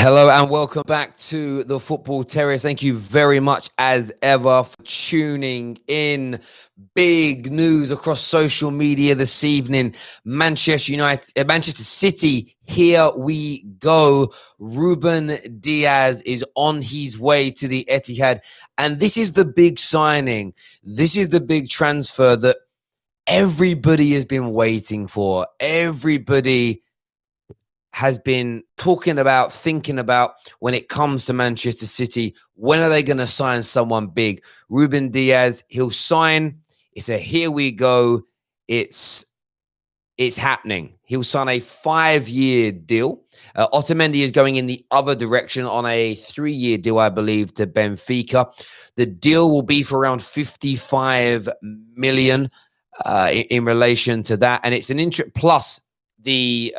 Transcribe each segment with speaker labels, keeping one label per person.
Speaker 1: Hello and welcome back to the Football Terrace. Thank you very much, as ever, for tuning in. Big news across social media this evening. Manchester City, here we go. Ruben Diaz is on his way to the Etihad. And this is the big signing. This is the big transfer that everybody has been waiting for. Everybody has been talking about, thinking about when it comes to Manchester City. When are they going to sign someone big? Ruben Diaz, he'll sign. It's a here we go. It's happening. He'll sign a 5-year deal. Otamendi is going in the other direction on a 3-year deal, I believe, to Benfica. The deal will be for around 55 million in relation to that. And it's an interest plus the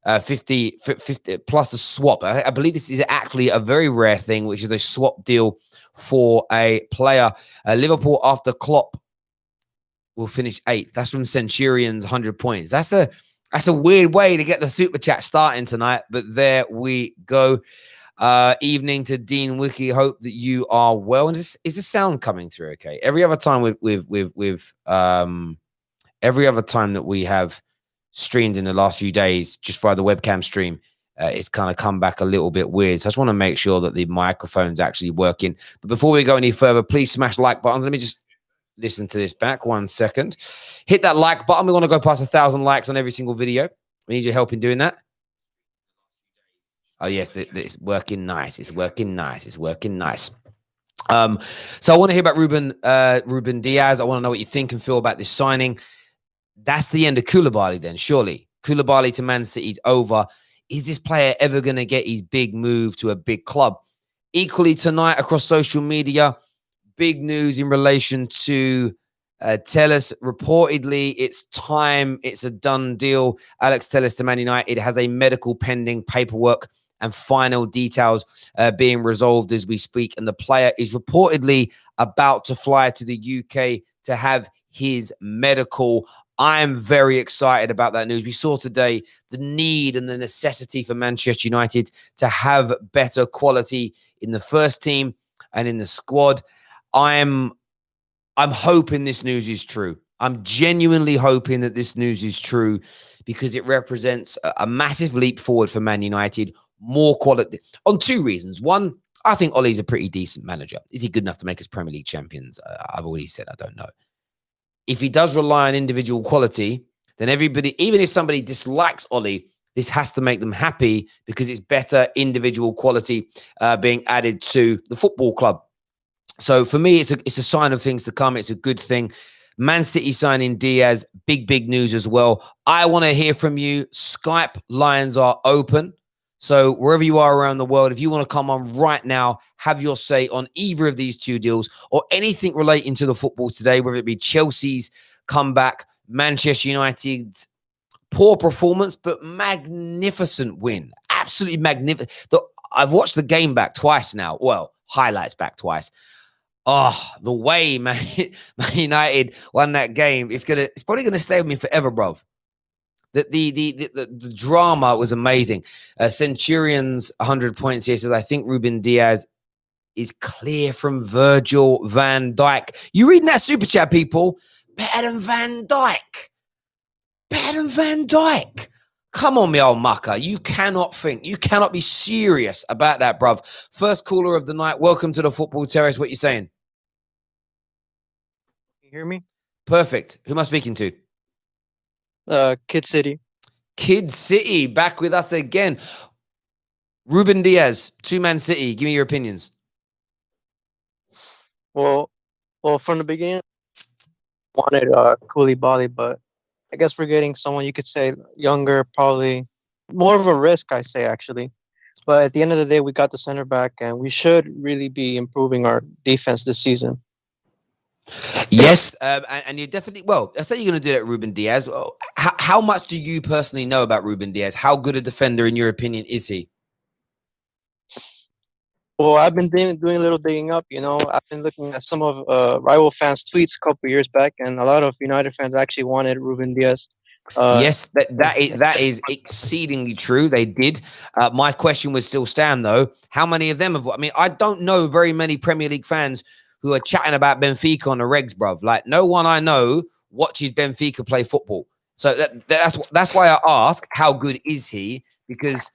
Speaker 1: 50 plus the swap. I believe this is actually a very rare thing, which is a swap deal for a player. Liverpool, after Klopp, will finish 8th. That's from Centurion's 100 points. That's a weird way to get the super chat starting tonight, but there we go. Evening to Dean Wiki. Hope that you are well. And is the sound coming through okay? Every other time every other time that we have streamed in the last few days, just via the webcam stream, it's kind of come back a little bit weird. So I just want to make sure that the microphone's actually working. But before we go any further, please smash like buttons. Let me just listen to this back 1 second. Hit that like button. We want to go past 1,000 likes on every single video. We need your help in doing that. Oh, yes, it's working nice. It's working nice. It's working nice. So I want to hear about Ruben Diaz. I want to know what you think and feel about this signing. That's the end of Koulibaly then, surely. Koulibaly to Man City's over. Is this player ever going to get his big move to a big club? Equally tonight across social media, big news in relation to Telles. Reportedly, it's time. It's a done deal. Alex Telles to Man United has a medical pending, paperwork and final details being resolved as we speak. And the player is reportedly about to fly to the UK to have his medical. I am very excited about that news. We saw today the need and the necessity for Manchester United to have better quality in the first team and in the squad. I'm hoping this news is true. I'm genuinely hoping that this news is true because it represents a massive leap forward for Man United. More quality on 2 reasons. One, I think Ollie's a pretty decent manager. Is he good enough to make us Premier League champions? I've already said I don't know. If he does rely on individual quality, then everybody, even if somebody dislikes Ollie, this has to make them happy because it's better individual quality being added to the football club. So for me, it's a sign of things to come. It's a good thing. Man City signing Diaz, big news as well. I want to hear from you. Skype lines are open. So wherever you are around the world, if you want to come on right now, have your say on either of these 2 deals or anything relating to the football today, whether it be Chelsea's comeback, Manchester United's poor performance, but magnificent win. Absolutely magnificent. I've watched the game back twice now. Well, highlights back twice. Oh, the way Man United won that game, it's probably gonna stay with me forever, bro. The drama was amazing. Centurion's 100 points here says, I think Ruben Diaz is clear from Virgil van Dijk. You reading that super chat, people? Better than Van Dijk. Better than Van Dijk. Come on, me old mucker. You cannot think. You cannot be serious about that, bruv. First caller of the night. Welcome to the Football Terrace. What you saying?
Speaker 2: You hear me?
Speaker 1: Perfect. Who am I speaking to?
Speaker 2: Kid City.
Speaker 1: Kid City, back with us again. Ruben Diaz, 2-Man City. Give me your opinions.
Speaker 2: Well, from the beginning, I wanted Koulibaly, but I guess we're getting someone you could say younger, probably more of a risk, I say, actually. But at the end of the day, we got the center back, and we should really be improving our defense this season.
Speaker 1: Yes, and you're definitely, well, I say you're going to do that, Ruben Diaz. How much do you personally know about Ruben Diaz? How good a defender, in your opinion, is he?
Speaker 2: Well, I've been doing a little digging up, I've been looking at some of rival fans' tweets a couple years back, and a lot of United fans actually wanted Ruben Diaz
Speaker 1: Yes, that is exceedingly true. They did. My question would still stand though. How many of them have? I mean, I don't know very many Premier League fans who are chatting about Benfica on the regs, bruv. Like, no one I know watches Benfica play football. So that's why I ask, how good is he? Because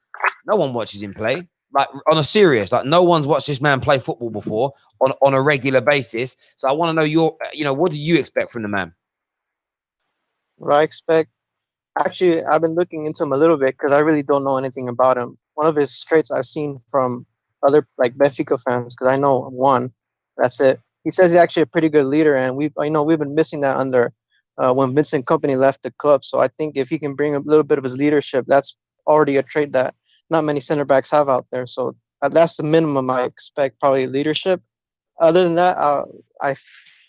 Speaker 1: no one watches him play. Like, on a serious, like, no one's watched this man play football before on a regular basis. So I want to know what do you expect from the man?
Speaker 2: What I expect. Actually, I've been looking into him a little bit because I really don't know anything about him. One of his traits I've seen from other like Benfica fans, because I know one. That's it. He says he's actually a pretty good leader, and we've been missing that under when Vincent Company left the club. So I think if he can bring a little bit of his leadership, that's already a trait that not many center backs have out there. So that's the minimum I expect, probably leadership. Other than that, I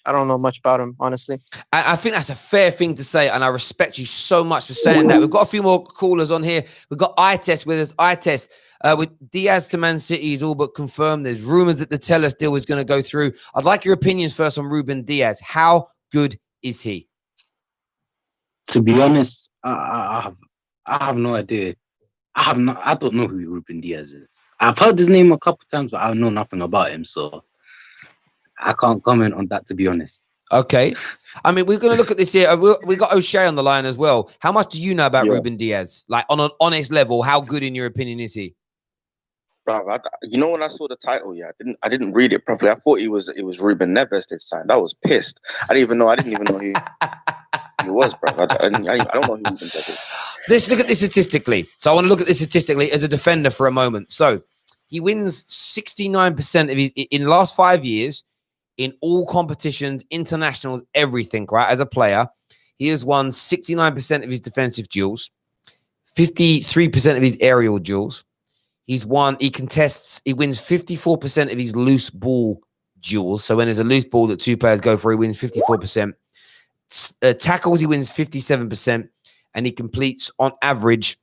Speaker 2: I don't know much about him, honestly.
Speaker 1: I think that's a fair thing to say, and I respect you so much for saying that. We've got a few more callers on here. We've got eye test with us. Eye test with Diaz to Man City is all but confirmed. There's rumors that the Tellus deal is going to go through. I'd like your opinions first on Ruben Diaz. How good is he?
Speaker 3: To be honest, I have no idea. I don't know who Ruben Diaz is. I've heard his name a couple times, but I know nothing about him, so I can't comment on that, to be honest.
Speaker 1: Okay. I mean, we're going to look at this here. We got O'Shea on the line as well. How much do you know about Ruben Diaz? Like, on an honest level, how good in your opinion is he?
Speaker 4: Bro, when I saw the title, I didn't read it properly. I thought it was Ruben Neves this time. I was pissed. I didn't even know who he was, bro. I don't know who Ruben Neves is.
Speaker 1: Let's look at this statistically. So I want to look at this statistically as a defender for a moment. So he wins 69% of his in the last 5 years in all competitions, internationals, everything, right? As a player, he has won 69% of his defensive duels, 53% of his aerial duels. He wins 54% of his loose ball duels. So when there's a loose ball that two players go for, he wins 54%. Tackles, he wins 57%, and he completes on average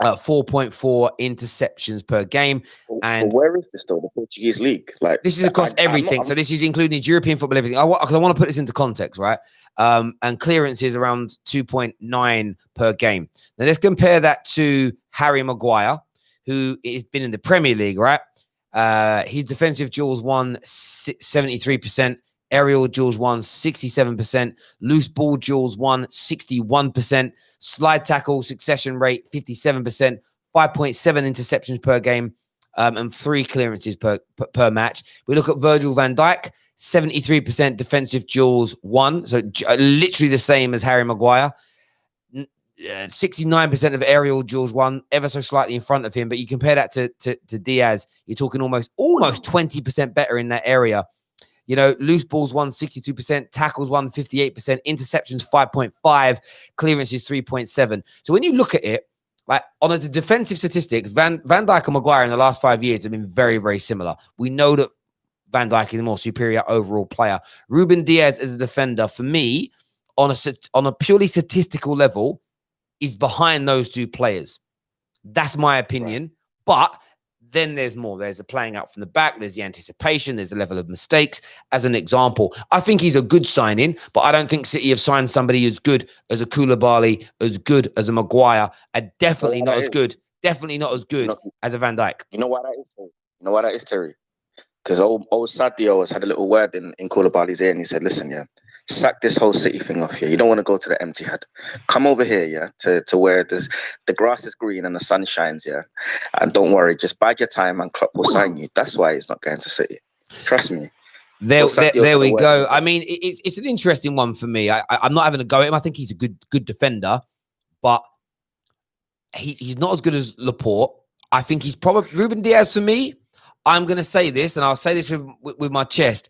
Speaker 1: 4.4 interceptions per game. And
Speaker 4: where is this though? The Portuguese league? Like,
Speaker 1: this is across everything. So this is including his European football, everything. Because I want to put this into context, right? And clearance is around 2.9 per game. Now let's compare that to Harry Maguire, who has been in the Premier League, right? His defensive duels won 73%. Aerial duels won 67%. Loose ball duels won 61%. Slide tackle succession rate 57%. 5.7 interceptions per game, and 3 clearances per match. We look at Virgil van Dijk, 73% defensive duels won, so literally the same as Harry Maguire. 69% of aerial duels won, ever so slightly in front of him. But you compare that to Diaz, you're talking almost 20% better in that area. You know, loose balls won 62%, tackles won 58%, interceptions 5.5, clearances 3.7. So when you look at it, like on the defensive statistics, Van Dijk and Maguire in the last 5 years have been very, very similar. We know that Van Dijk is a more superior overall player. Ruben Diaz as a defender, for me, on a purely statistical level, is behind those two players. That's my opinion. Right. But then there's more. There's a playing out from the back. There's the anticipation. There's a level of mistakes. As an example, I think he's a good signing, but I don't think City have signed somebody as good as a Koulibaly, as good as a Maguire, and definitely not as good as a Van Dijk.
Speaker 4: You know why that is, Terry? You know why that is, Terry? Because old Sadio has had a little word in Koulibaly's ear, and he said, listen, sack this whole City thing off here. You don't want to go to the empty head. Come over here, to where the grass is green and the sun shines, and don't worry, just bide your time and Klopp will sign you. That's why he's not going to City. Trust me.
Speaker 1: There we go. I mean, it's an interesting one for me. I'm not having a go at him. I think he's a good defender, but he's not as good as Laporte. I think he's probably Ruben Diaz for me. I'm going to say this, and I'll say this with my chest.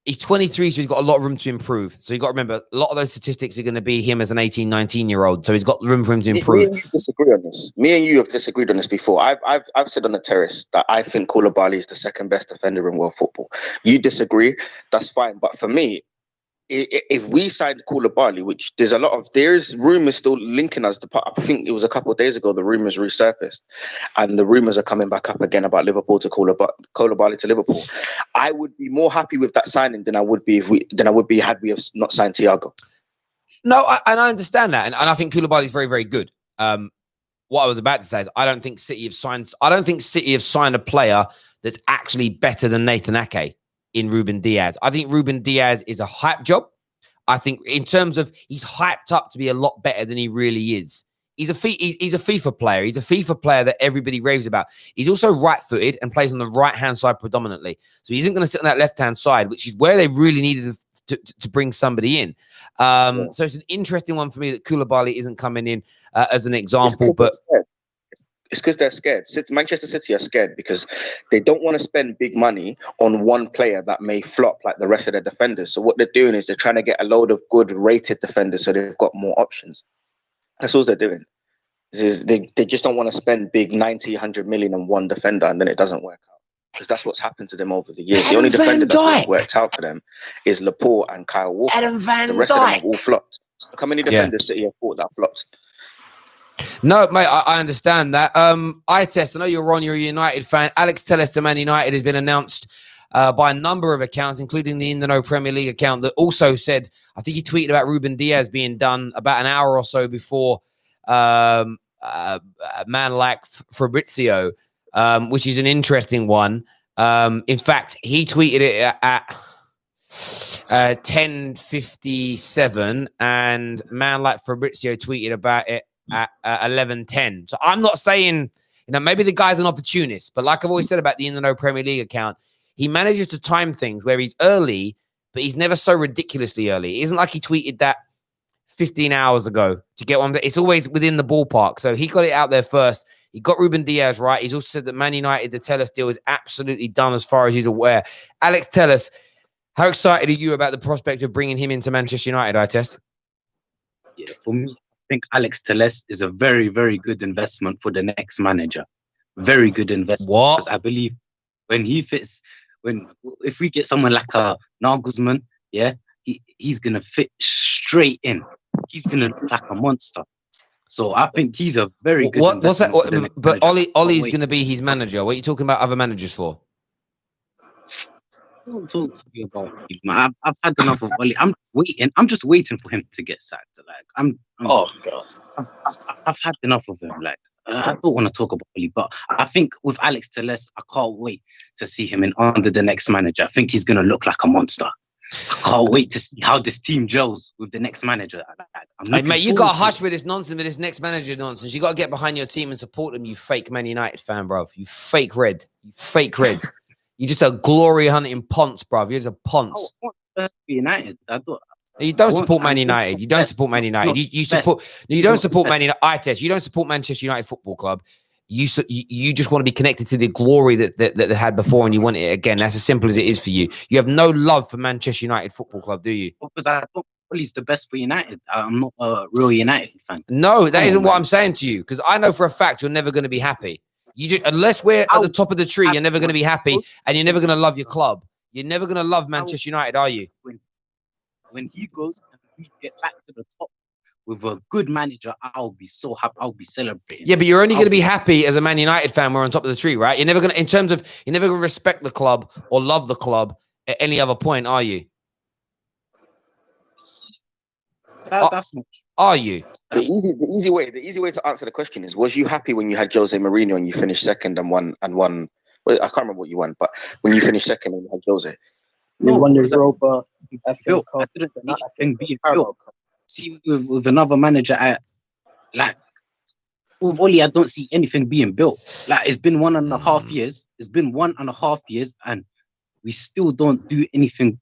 Speaker 1: He's 23, so he's got a lot of room to improve. So you've got to remember, a lot of those statistics are going to be him as an 18, 19-year-old. So he's got room for him to improve.
Speaker 4: Me and you disagree on this. Me and you have disagreed on this before. I've said on the terrace that I think Koulibaly is the second best defender in world football. You disagree, that's fine. But for me, if we signed Koulibaly, which there's rumors still linking us. I think it was a couple of days ago the rumors resurfaced, and the rumors are coming back up again about Liverpool to Koulibaly to Liverpool. I would be more happy with that signing than I would be had we have not signed Thiago.
Speaker 1: No, and I understand that, and I think Koulibaly is very, very good. What I was about to say is I don't think City have signed a player that's actually better than Nathan Ake in Ruben Diaz. I think Ruben Diaz is a hype job. I think in terms of he's hyped up to be a lot better than he really is. He's a FIFA player. He's a FIFA player that everybody raves about. He's also right-footed and plays on the right-hand side predominantly. So he isn't going to sit on that left-hand side, which is where they really needed to bring somebody in. So it's an interesting one for me that Koulibaly isn't coming in as an example. But
Speaker 4: it's because they're scared. Manchester City are scared because they don't want to spend big money on one player that may flop like the rest of their defenders. So what they're doing is they're trying to get a load of good rated defenders so they've got more options. That's all they're doing. They just don't want to spend big 90, 100 million on one defender and then it doesn't work out. Because that's what's happened to them over the years. The only defender that's worked out for them is Laporte and Kyle Walker. The rest of them have all flopped. Look how many defenders City have fought that flopped.
Speaker 1: No, mate, I understand that. I know you're a United fan. Alex Telles to Man United has been announced by a number of accounts, including the In the Know Premier League account that also said, I think he tweeted about Ruben Diaz being done about an hour or so before a man like Fabrizio, which is an interesting one. In fact, he tweeted it at 10:57 and man like Fabrizio tweeted about it at 11:10. So I'm not saying, maybe the guy's an opportunist, but like I've always said about the In the Know Premier League account, he manages to time things where he's early, but he's never so ridiculously early. It isn't like he tweeted that 15 hours ago to get one. It's always within the ballpark. So he got it out there first. He got Ruben Diaz right. He's also said that Man United, the Telles deal is absolutely done as far as he's aware. Alex, tell us, how excited are you about the prospect of bringing him into Manchester United, I-Test?
Speaker 3: Yeah, for me, I think Alex Telles is a very, very good investment for the next manager. Very good investment.
Speaker 1: What?
Speaker 3: Because I believe when he fits, if we get someone like a Nagelsmann, yeah, he's gonna fit straight in. He's gonna look like a monster. So I think he's a very good investment.
Speaker 1: What's that? But Ollie's gonna be his manager. What are you talking about other managers for?
Speaker 3: Don't talk to me about him, man. I've had enough of Ollie. I'm just waiting for him to get sacked. Like
Speaker 4: oh god,
Speaker 3: I've had enough of him. Like I don't want to talk about Ollie, but I think with Alex Telles, I can't wait to see him under the next manager. I think he's gonna look like a monster. I can't wait to see how this team gels with the next manager.
Speaker 1: Hey, mate, you got to hush with this nonsense, with this next manager nonsense. You got to get behind your team and support them, you fake Man United fan, bro. You fake red. You fake red. You're just a glory hunting ponce, bro. You're just a ponce.
Speaker 3: I want United.
Speaker 1: You don't support Man United. You don't support Man United. You support. You don't support Man United. I-Test. You don't support Manchester United Football Club. You just want to be connected to the glory that they had before, and you want it again. That's as simple as it is for you. You have no love for Manchester United Football Club, do you?
Speaker 3: Because I thought Ollie's the best for United. I'm not a real United fan.
Speaker 1: No, that isn't what I'm saying to you. Because I know for a fact you're never going to be happy. Unless we're at the top of the tree, you're never going to be happy, and you're never going to love your club. You're never going to love Manchester United, are you?
Speaker 3: When he goes and we get back to the top with a good manager, I'll be so happy. I'll be celebrating.
Speaker 1: Yeah, but you're only going to be happy as a Man United fan. We're on top of the tree, right? You're never going to, you're never going to respect the club or love the club at any other point, are you?
Speaker 3: That's not true.
Speaker 1: Are you?
Speaker 4: The easy way to answer the question is: was you happy when you had Jose Mourinho and you finished second and won? Well, I can't remember what you won, but when you finished second and you had Jose,
Speaker 2: They won the Europa.
Speaker 3: I didn't think being built. See, with another manager, with Ollie, I don't see anything being built. Like, it's been 1.5 years. It's been 1.5 years, and we still don't do anything.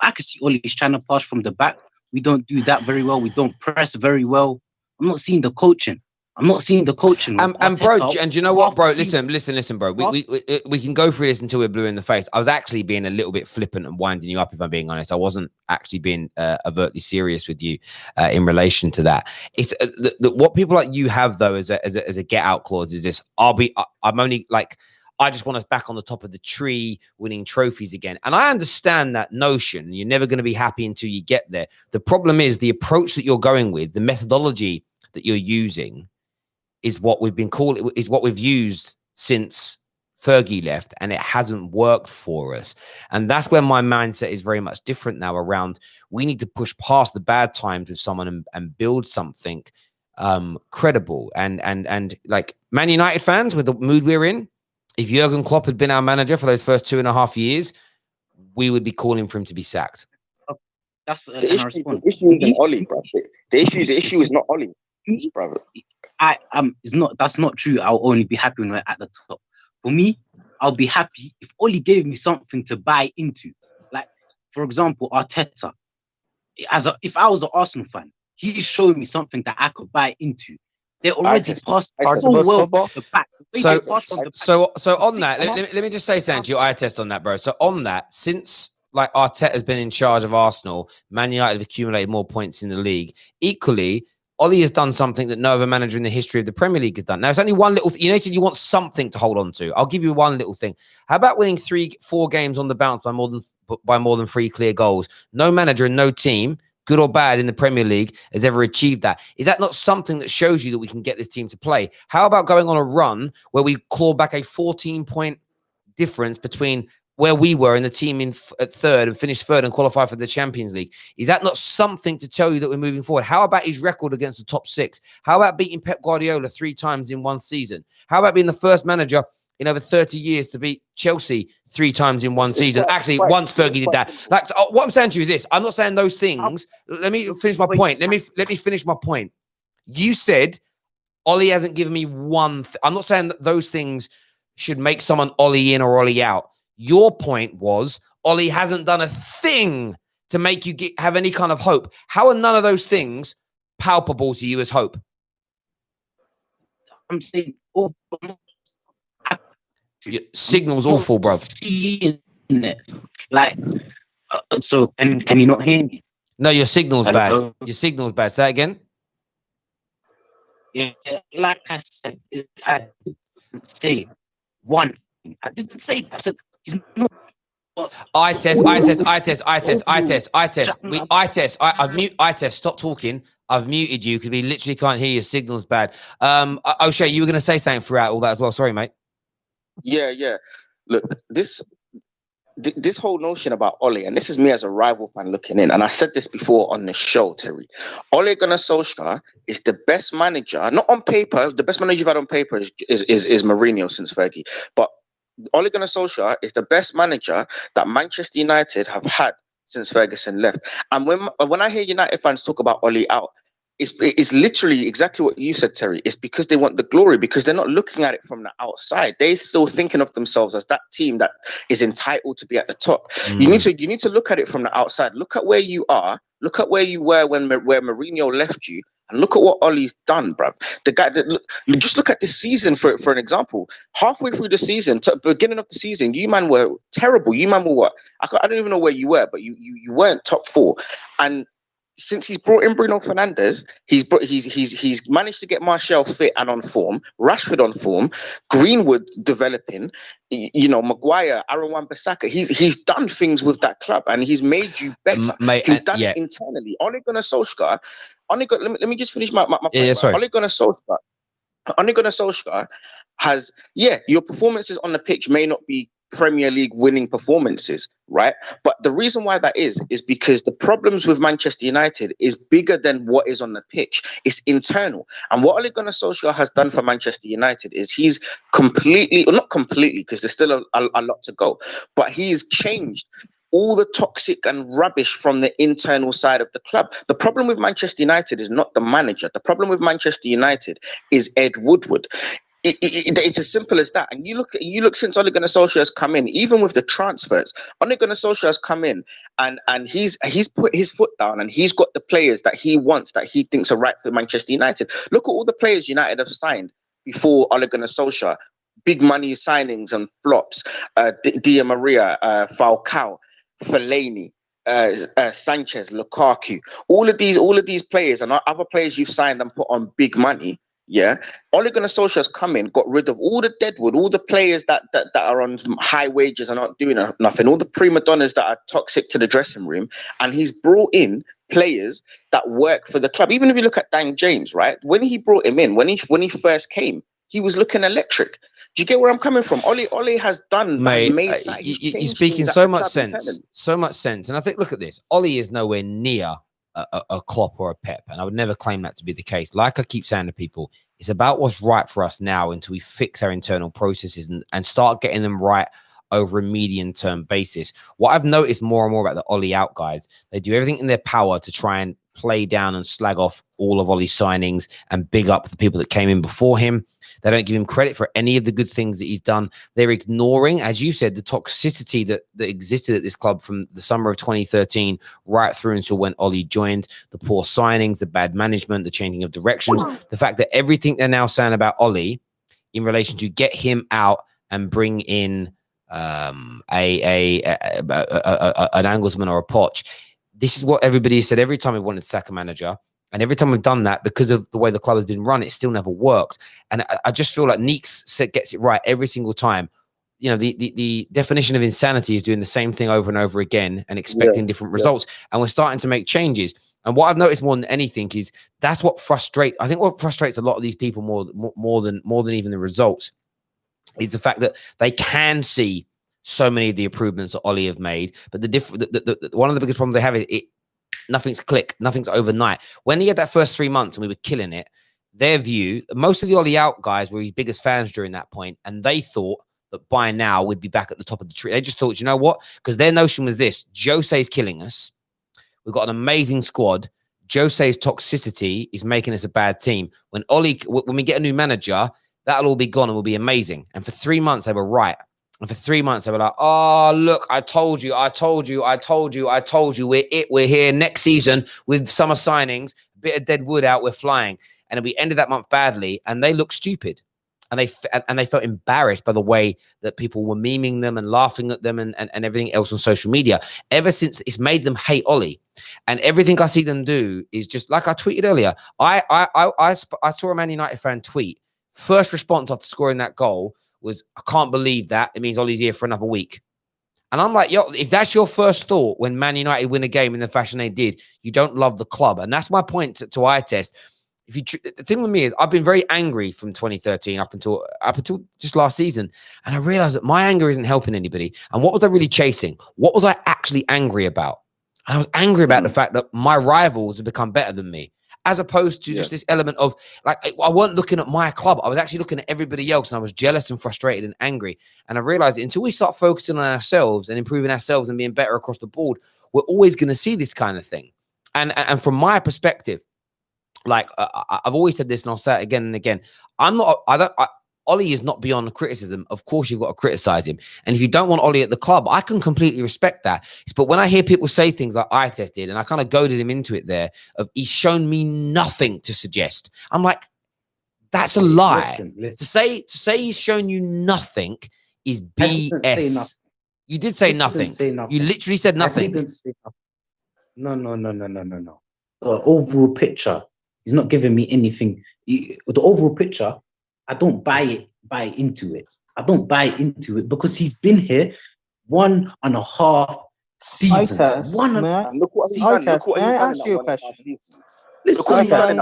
Speaker 3: I can see Ollie's trying to pass from the back. We don't do that very well. We don't press very well. I'm not seeing the coaching. And bro, and you know what, bro? Listen, bro. We can go through this until we're blue in the face. I was actually being a little bit flippant and winding you up, if I'm being honest. I wasn't actually being overtly serious with you in relation to that. It's what people like you have though as a get out clause is this: I just want us back on the top of the tree, winning trophies again. And I understand that notion. You're never going to be happy until you get there. The problem is the approach that you're going with, the methodology that you're using, is what we've been calling, is what we've used since
Speaker 1: Fergie left, and it hasn't worked for us. And that's where my mindset is very much different now around we need to push past the bad times with someone and build something credible. And like Man United fans, with the mood we're in, if Jurgen Klopp had been our manager for those first 2.5 years, we would be calling for him to be sacked.
Speaker 3: That's
Speaker 4: the issue isn't Ollie, bro. The issue is not Ollie, brother.
Speaker 3: That's not true. I'll only be happy when we're at the top. For me, I'll be happy if Ollie gave me something to buy into. Like, for example, Arteta. If I was an Arsenal fan, he showed me something that I could buy into. They're already past so well the back.
Speaker 1: So on that, let me just say something to you. I test on that, bro. So on that, since like Arteta has been in charge of Arsenal, Man United have accumulated more points in the league. Equally, Ollie has done something that no other manager in the history of the Premier League has done. Now, it's only one little thing. You want something to hold on to. I'll give you one little thing. How about winning 3-4 games on the bounce by more than 3 clear goals? No manager and no team, good or bad, in the Premier League has ever achieved that. Is that not something that shows you that we can get this team to play? How about going on a run where we claw back a 14-point difference between where we were in the team at third and finished third and qualify for the Champions League? Is that not something to tell you that we're moving forward? How about his record against the top 6? How about beating Pep Guardiola 3 times in one season? How about being the first manager in over 30 years to beat Chelsea 3 times in one season? Actually, once Fergie did that. Like, what I'm saying to you is this. I'm not saying those things. Let me finish my point. Let me finish my point. You said Ollie hasn't given me one. I'm not saying that those things should make someone Ollie in or Ollie out. Your point was Ollie hasn't done a thing to make you have any kind of hope. How are none of those things palpable to you as hope?
Speaker 3: I'm saying,
Speaker 1: your signal's awful, bro.
Speaker 3: Like, so can you not hear me?
Speaker 1: No, your signal's bad. Your signal's bad. Say that again.
Speaker 3: Yeah, like I said, I didn't say one thing. I didn't say that. I said he's not. I test.
Speaker 1: Stop talking. I've muted you because we literally can't hear your signal's bad. O'Shea, you were going to say something throughout all that as well. Sorry, mate.
Speaker 4: Yeah. Look, this whole notion about Ole, and this is me as a rival fan looking in, and I said this before on the show, Terry. Ole Gunnar Solskjaer is the best manager, not on paper. The best manager you've had on paper is Mourinho since Fergie, but Ole Gunnar Solskjaer is the best manager that Manchester United have had since Ferguson left. And when I hear United fans talk about Ole out, it's literally exactly what you said, Terry. It's because they want the glory, because they're not looking at it from the outside. They're still thinking of themselves as that team that is entitled to be at the top. You need to look at it from the outside. Look at where you are. Look at where you were where Mourinho left you, and look at what Ole's done, bruv. The guy just look at this season for an example. Halfway through the season, beginning of the season, you man were terrible. You man were what? I don't even know where you were, but you weren't top 4. And since he's brought in Bruno Fernandes, he's managed to get Martial fit and on form, Rashford on form, Greenwood developing, Maguire, Aaron Wan-Bissaka. He's done things with that club and he's made you better. He's done it internally. Ole Gunnar Solskjaer. Let me just finish my point. Yeah, sorry. Ole Gunnar Solskjaer has, your performances on the pitch may not be Premier League winning performances, right? But the reason why that is because the problems with Manchester United is bigger than what is on the pitch. It's internal. And what Ole Gunnar Solskjaer has done for Manchester United is he's not completely, because there's still a lot to go, but he's changed all the toxic and rubbish from the internal side of the club. The problem with Manchester United is not the manager. The problem with Manchester United is Ed Woodward. It's as simple as that. And you look since Ole Gunnar Solskjaer has come in, even with the transfers, Ole Gunnar Solskjaer has come in and he's put his foot down and he's got the players that he wants, that he thinks are right for Manchester United. Look at all the players United have signed before Ole Gunnar Solskjaer. Big money signings and flops. Di Maria, Falcao, Fellaini, Sanchez, Lukaku. All of these players and other players you've signed and put on big money. Yeah, Ole Gunnar Solskjaer has come in, got rid of all the deadwood, all the players that are on high wages and not doing nothing, all the prima donnas that are toxic to the dressing room, and he's brought in players that work for the club. Even if you look at Dan James, right? When he brought him in, when he first came, he was looking electric. Do you get where I'm coming from? Ollie has
Speaker 1: Mate,
Speaker 4: made
Speaker 1: you're speaking so much sense. So much sense. And I think, look at this. Ollie is nowhere near a Klopp or a Pep. And I would never claim that to be the case. Like I keep saying to people, it's about what's right for us now until we fix our internal processes and start getting them right over a medium-term basis. What I've noticed more and more about the Ollie out guys, they do everything in their power to try and play down and slag off all of Ollie's signings and big up the people that came in before him. They don't give him credit for any of the good things that he's done. They're ignoring, as you said, the toxicity that existed at this club from the summer of 2013 right through until when Ollie joined. The poor signings, the bad management, the changing of directions, the fact that everything they're now saying about Ollie in relation to get him out and bring in an Angelsman or a Poch. This is what everybody said every time we wanted to sack a manager. And every time we've done that, because of the way the club has been run, it still never worked. And I just feel like Neeks gets it right every single time. You know, the definition of insanity is doing the same thing over and over again and expecting different results. And we're starting to make changes. And what I've noticed more than anything is that's what frustrates. I think what frustrates a lot of these people more than even the results is the fact that they can see so many of the improvements that Ollie have made, but one of the biggest problems they have is nothing's click, nothing's overnight. When he had that first 3 months and we were killing it, their view, most of the Ollie out guys were his biggest fans during that point, and they thought that by now we'd be back at the top of the tree. They just thought, you know what? Because their notion was this: Jose's killing us. We've got an amazing squad. Jose's toxicity is making us a bad team. When we get a new manager, that'll all be gone and we'll be amazing. And for 3 months, they were right. And for 3 months, they were like, oh, look, I told you. We're here next season with summer signings, a bit of dead wood out, we're flying. And then we ended that month badly, and they looked stupid. And they felt embarrassed by the way that people were memeing them and laughing at them and everything else on social media. Ever since, it's made them hate Ollie. And everything I see them do is just, like I tweeted earlier, I saw a Man United fan tweet. First response after scoring that goal was, I can't believe that. It means Ollie's here for another week. And I'm like, yo, if that's your first thought when Man United win a game in the fashion they did, you don't love the club. And that's my point to eye test. The thing with me is I've been very angry from 2013 up until just last season. And I realized that my anger isn't helping anybody. And what was I really chasing? What was I actually angry about? And I was angry about the fact that my rivals have become better than me, as opposed to just this element of, like, I wasn't looking at my club. I was actually looking at everybody else, and I was jealous and frustrated and angry. And I realized that until we start focusing on ourselves and improving ourselves and being better across the board, we're always going to see this kind of thing. And from my perspective, like I've always said this, and I'll say it again and again. Ollie is not beyond criticism. Of course, you've got to criticize him. And if you don't want Ollie at the club, I can completely respect that. But when I hear people say things like I tested, and I kind of goaded him into it there, of he's shown me nothing to suggest. I'm like, that's a lie. Listen. To say he's shown you nothing is BS. You did say nothing. You literally said nothing.
Speaker 3: I didn't say nothing. No. The overall picture, he's not giving me anything. The overall picture, I don't buy into it. I don't buy into it because he's been here 1.5 seasons.
Speaker 2: May I ask you a question?
Speaker 3: Listen,
Speaker 4: in that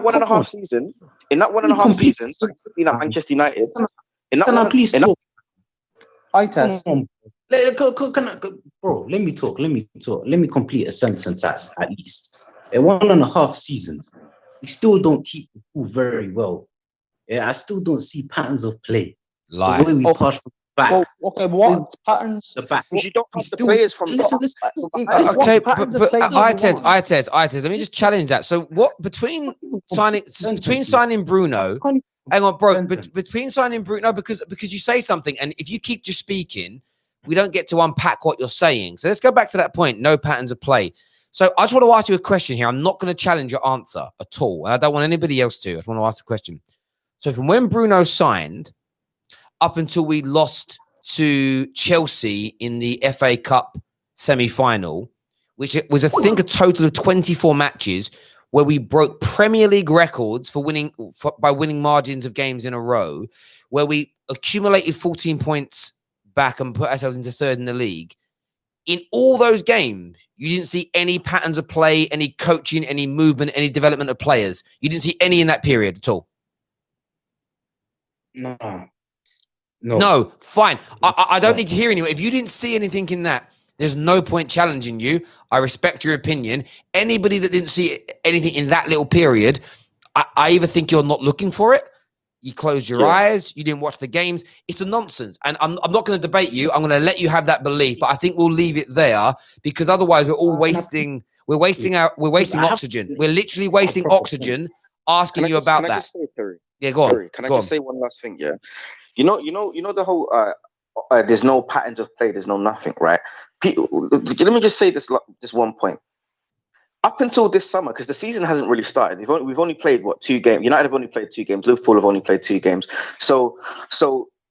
Speaker 4: 1.5 season, he's been at Manchester United.
Speaker 2: I test.
Speaker 3: Bro, let me talk. Let me complete a sentence at least. In 1.5 seasons, we still don't keep the ball very well. Yeah, I still don't see patterns of play.
Speaker 1: Lie.
Speaker 3: The way we pass from the back.
Speaker 2: Okay, what patterns?
Speaker 3: The back.
Speaker 4: You don't have the players from
Speaker 1: okay, but I test. Let me just challenge that. So what between signing Bruno? Hang on, bro. Between signing Bruno, because you say something, and if you keep just speaking, we don't get to unpack what you're saying. So let's go back to that point. No patterns of play. So I just want to ask you a question here. I'm not going to challenge your answer at all. And I don't want anybody else to. I just want to ask a question. So from when Bruno signed up until we lost to Chelsea in the FA Cup semi-final, which it was, I think, a total of 24 matches where we broke Premier League records by winning margins of games in a row, where we accumulated 14 points back and put ourselves into third in the league. In all those games, you didn't see any patterns of play, any coaching, any movement, any development of players. You didn't see any in that period at all.
Speaker 3: No.
Speaker 1: No, fine. I don't need to hear anyway. If you didn't see anything in that, there's no point challenging you. I respect your opinion. Anybody that didn't see anything in that little period, I either think you're not looking for it, you closed your eyes, you didn't watch the games. It's a nonsense. And I'm not going to debate you. I'm going to let you have that belief, but I think we'll leave it there because otherwise we're all wasting oxygen. We're literally wasting oxygen asking you about that.
Speaker 4: Can I just say, Terry?
Speaker 1: Yeah, go on.
Speaker 4: Terry, can I just say one last thing? Yeah. You know the whole there's no patterns of play, there's no nothing, right? People, let me just say this one point. Up until this summer, because the season hasn't really started, we've only played 2 games. United have only played 2 games. Liverpool have only played 2 games. So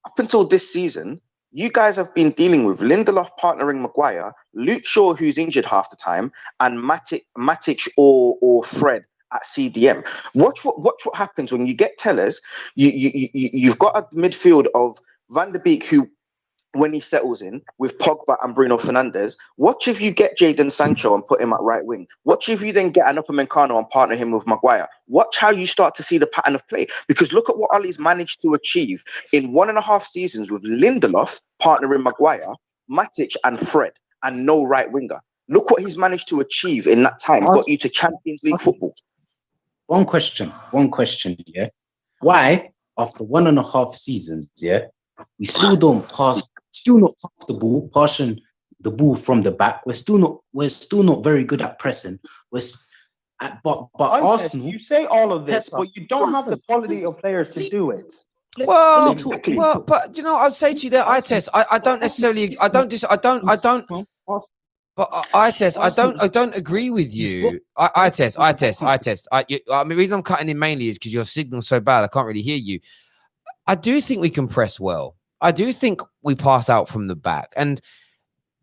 Speaker 4: up until this season, you guys have been dealing with Lindelof partnering Maguire, Luke Shaw, who's injured half the time, and Matic or Fred at CDM. Watch what happens when you get Tellers. You've got a midfield of Van der Beek, who, when he settles in with Pogba and Bruno Fernandes, watch if you get Jadon Sancho and put him at right wing. Watch if you then get an Upamecano and partner him with Maguire. Watch how you start to see the pattern of play. Because look at what Ollie's managed to achieve in 1.5 seasons with Lindelof partnering Maguire, Matic and Fred, and no right winger. Look what he's managed to achieve in that time. Got you to Champions League football.
Speaker 3: One question, yeah. Why, after 1.5 seasons, yeah, we still not comfortable passing the ball from the back. We're still not very good at pressing. But Arsenal.
Speaker 5: You say all of this, but you don't have the quality of players to do it.
Speaker 1: Well, but you know, I'll say to you that I don't necessarily, I don't. But I don't agree with you. I test. I mean, the reason I'm cutting in mainly is because your signal's so bad, I can't really hear you. I do think we can press well. I do think we pass out from the back. And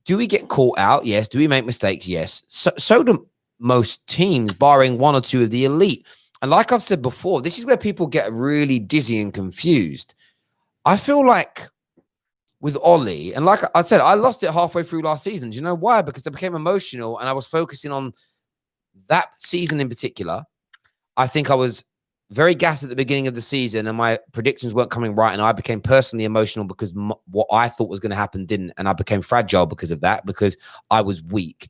Speaker 1: do we get caught out? Yes. Do we make mistakes? Yes. So do most teams, barring 1 or 2 of the elite. And like I've said before, this is where people get really dizzy and confused. I feel like with Ollie, and like I said, I lost it halfway through last season. Do you know why? Because I became emotional and I was focusing on that season in particular. I think I was very gassed at the beginning of the season and my predictions weren't coming right. And I became personally emotional because what I thought was going to happen didn't. And I became fragile because of that, because I was weak.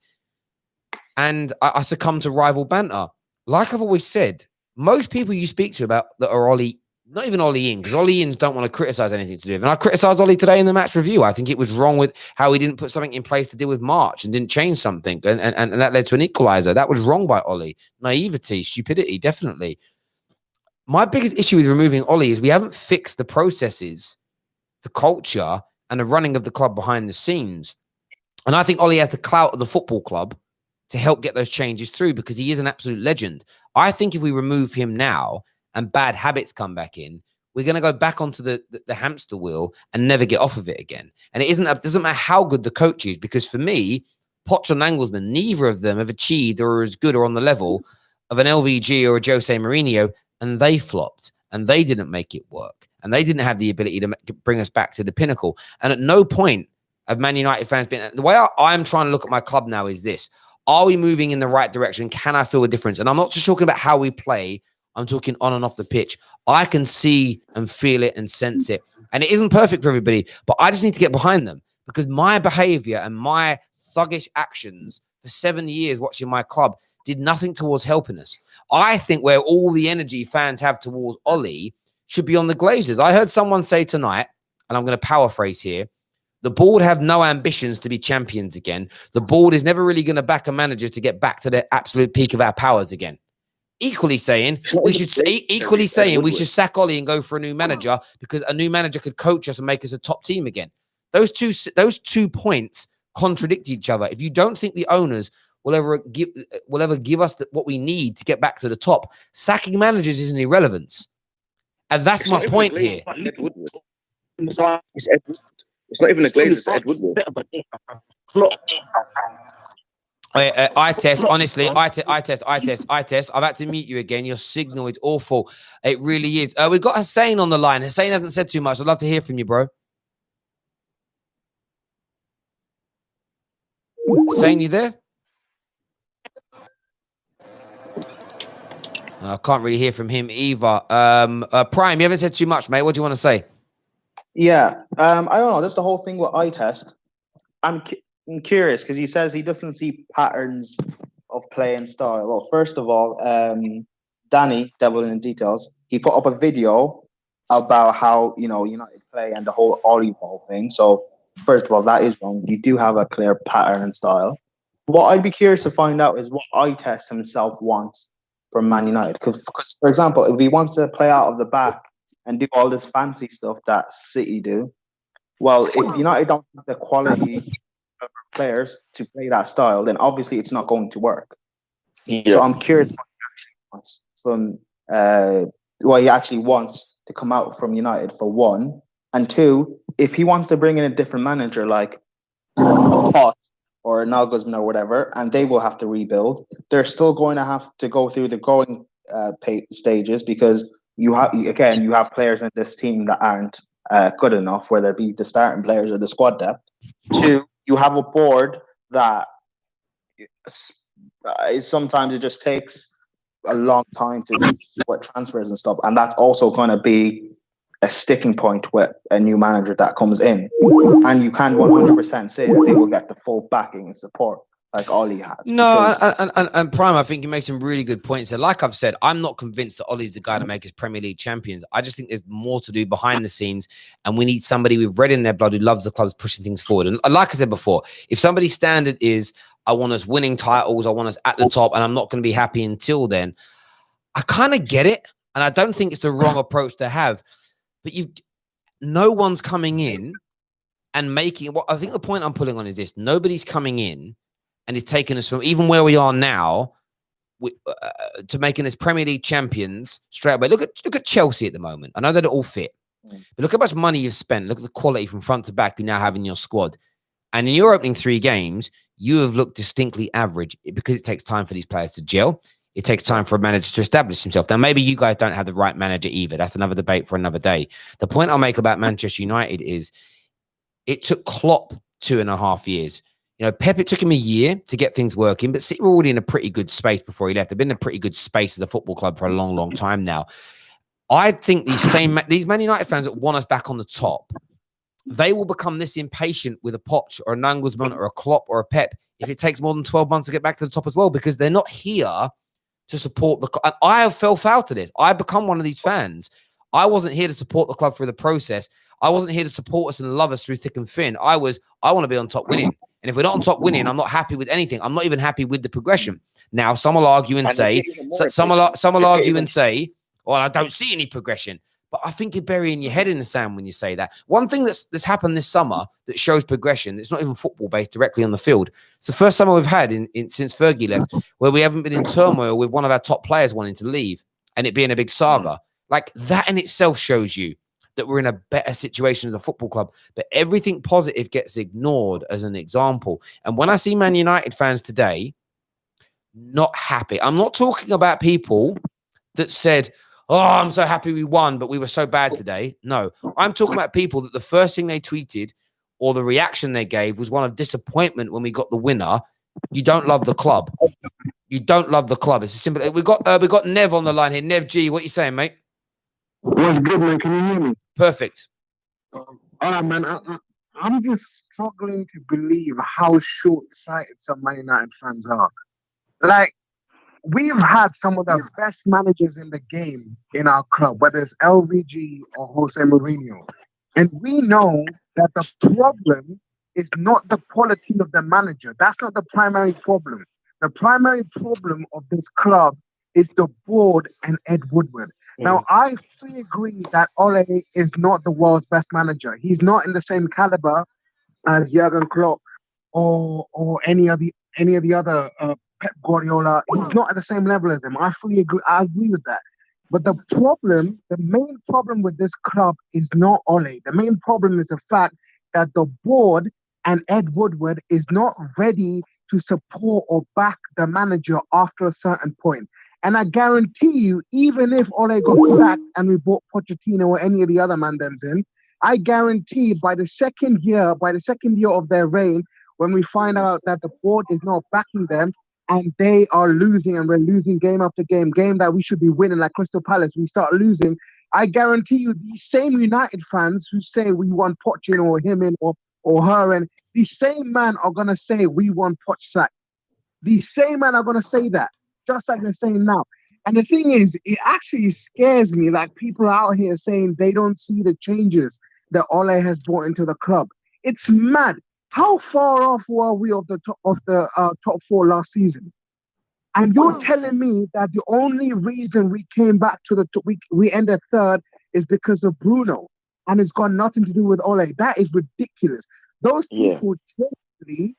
Speaker 1: And I succumbed to rival banter. Like I've always said, most people you speak to about that are Ollie, not even Ollie in, because Ollie ins don't want to criticize anything to do with it. And I criticized Ollie today in the match review. I think it was wrong with how he didn't put something in place to deal with March and didn't change something. And that led to an equalizer. That was wrong by Ollie. Naivety, stupidity, definitely. My biggest issue with removing Ollie is we haven't fixed the processes, the culture, and the running of the club behind the scenes. And I think Ollie has the clout of the football club to help get those changes through because he is an absolute legend. I think if we remove him now and bad habits come back in, we're going to go back onto the hamster wheel and never get off of it again. And it doesn't matter how good the coach is, because for me, Poch and Nagelsmann, neither of them have achieved or are as good or on the level of an LVG or a Jose Mourinho. And they flopped and they didn't make it work. And they didn't have the ability to bring us back to the pinnacle. And at no point have Man United fans been... The way I'm trying to look at my club now is this. Are we moving in the right direction? Can I feel a difference? And I'm not just talking about how we play. I'm talking on and off the pitch. I can see and feel it and sense it. And it isn't perfect for everybody, but I just need to get behind them because my behavior and my thuggish actions for 7 years watching my club did nothing towards helping us. I think where all the energy fans have towards Ollie should be on the Glazers. I heard someone say tonight, and I'm going to paraphrase here, the board have no ambitions to be champions again. The board is never really going to back a manager to get back to the absolute peak of our powers again. Equally saying we should sack Ollie and go for a new manager because a new manager could coach us and make us a top team again. Those two points contradict each other. If you don't think the owners will ever give us what we need to get back to the top, sacking managers is an irrelevance. And that's my point here.
Speaker 4: It's not even a Glazers, it's Ed Woodward.
Speaker 1: I test. Honestly, I test. I've had to mute you again. Your signal is awful. It really is. We've got Hussein on the line. Hussein hasn't said too much. I'd love to hear from you, bro. Saying you there? I can't really hear from him either. Prime, you haven't said too much, mate. What do you want to say?
Speaker 5: Yeah, I don't know. That's the whole thing with eye test. I'm curious because he says he doesn't see patterns of play and style. Well, first of all, Danny, Devil in the Details, he put up a video about how United play and the whole Ollie ball thing. So first of all, that is wrong. You do have a clear pattern and style. What I'd be curious to find out is what eye test himself wants from Man United. Because, for example, if he wants to play out of the back and do all this fancy stuff that City do, well, if United don't have the quality of players to play that style, then obviously it's not going to work. So I'm curious what he actually wants from what he actually wants to come out from United, for one. And two, if he wants to bring in a different manager like Poch or Nagelsmann or whatever, and they will have to rebuild, they're still going to have to go through the growing stages, because you have players in this team that aren't good enough, whether it be the starting players or the squad depth. Two, you have a board that sometimes it just takes a long time to what transfers and stuff, and that's also going to be a sticking point with a new manager that comes in, and you can't 100% say that they will get the full backing and support like Ollie has.
Speaker 1: No, and Prime, I think you make some really good points there. Like I've said, I'm not convinced that Ollie's the guy to make us Premier League champions. I just think there's more to do behind the scenes, and we need somebody with red in their blood who loves the clubs pushing things forward. And like I said before, if somebody's standard is, I want us winning titles, I want us at the top, and I'm not going to be happy until then, I kind of get it, and I don't think it's the wrong approach to have. But no one's coming in and making what I think the point I'm pulling on is this: nobody's coming in and is taking us from even where we are now to making us Premier League champions straight away. Look at Chelsea at the moment. I know they're all fit, but look how much money you've spent. Look at the quality from front to back you now have in your squad. And in your opening 3 games, you have looked distinctly average because it takes time for these players to gel. It takes time for a manager to establish himself. Now, maybe you guys don't have the right manager either. That's another debate for another day. The point I'll make about Manchester United is it took Klopp 2.5 years. Pep, it took him a year to get things working, but City were already in a pretty good space before he left. They've been in a pretty good space as a football club for a long, long time now. I think these Man United fans that want us back on the top, they will become this impatient with a Poch or a Nagelsmann or a Klopp or a Pep if it takes more than 12 months to get back to the top as well, because they're not here to support the club. And I have fell foul to this. I've become one of these fans. I wasn't here to support the club through the process. I wasn't here to support us and love us through thick and thin. I want to be on top winning. And if we're not on top winning, I'm not happy with anything. I'm not even happy with the progression. Now, some will argue and say, well, I don't see any progression. But I think you're burying your head in the sand when you say that. One thing that's happened this summer that shows progression, it's not even football-based directly on the field. It's the first summer we've had since Fergie left where we haven't been in turmoil with one of our top players wanting to leave and it being a big saga. Like, that in itself shows you that we're in a better situation as a football club. But everything positive gets ignored as an example. And when I see Man United fans today not happy, I'm not talking about people that said, oh, I'm so happy we won, but we were so bad today. No, I'm talking about people that the first thing they tweeted or the reaction they gave was one of disappointment when we got the winner. You don't love the club. You don't love the club. It's a simple. We got Nev on the line here. Nev G, what you saying, mate?
Speaker 6: What's good, man? Can you hear me?
Speaker 1: Perfect.
Speaker 6: All right, man. I'm just struggling to believe how short-sighted some Man United fans are. Like, we've had some of the best managers in the game in our club, whether it's LVG or Jose Mourinho. And we know that the problem is not the quality of the manager. That's not the primary problem. The primary problem of this club is the board and Ed Woodward. Now, I fully agree that Ole is not the world's best manager. He's not in the same caliber as Jurgen Klopp or any of the other Pep Guardiola. He's not at the same level as him. I fully agree. I agree with that. But the main problem with this club is not Ole. The main problem is the fact that the board and Ed Woodward is not ready to support or back the manager after a certain point. And I guarantee you, even if Ole got sacked and we bought Pochettino or any of the other mandems in, I guarantee by the second year of their reign, when we find out that the board is not backing them and they are losing and we're losing game after game that we should be winning, like Crystal Palace, we start losing. I guarantee you, these same United fans who say we want Poch in or him in or her, and these same men are going to say we want Poch sack. These same men are going to say that, just like they're saying now. And the thing is, it actually scares me, like people out here saying they don't see the changes that Ole has brought into the club. It's mad. How far off were we of the top four last season? And you're telling me that the only reason we came back to the we ended third is because of Bruno, and it's got nothing to do with Ole. That is ridiculous. Those people generally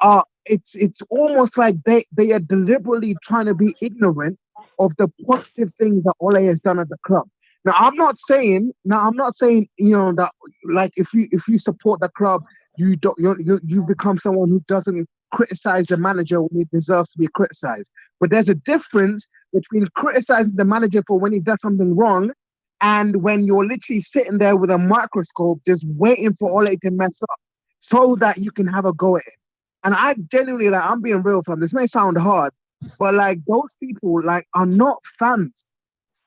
Speaker 6: are. It's almost like they are deliberately trying to be ignorant of the positive things that Ole has done at the club. Now I'm not saying that like if you support the club, you become someone who doesn't criticize the manager when he deserves to be criticized. But there's a difference between criticizing the manager for when he does something wrong and when you're literally sitting there with a microscope just waiting for Ole to mess up so that you can have a go at it. And I genuinely, like, I'm being real, fam. This may sound hard, but like those people like are not fans.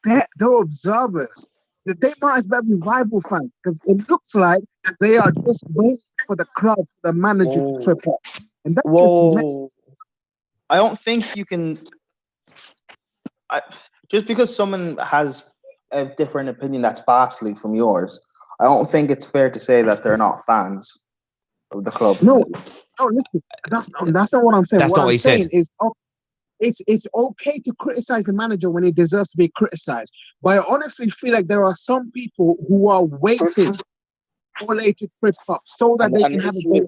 Speaker 6: They're observers. They might as well be rival fans because it looks like they are just waiting for the club, the manager to trip up. And that's just messy.
Speaker 5: I don't think you can. Just because someone has a different opinion that's vastly from yours, I don't think it's fair to say that they're not fans of the club.
Speaker 6: No, listen, that's not what I'm saying.
Speaker 1: That's
Speaker 6: what
Speaker 1: not
Speaker 6: I'm
Speaker 1: what he
Speaker 6: saying
Speaker 1: said.
Speaker 6: is, it's okay to criticize the manager when he deserves to be criticized. But I honestly feel like there are some people who are waiting for Ole to trip up so that they can have a go.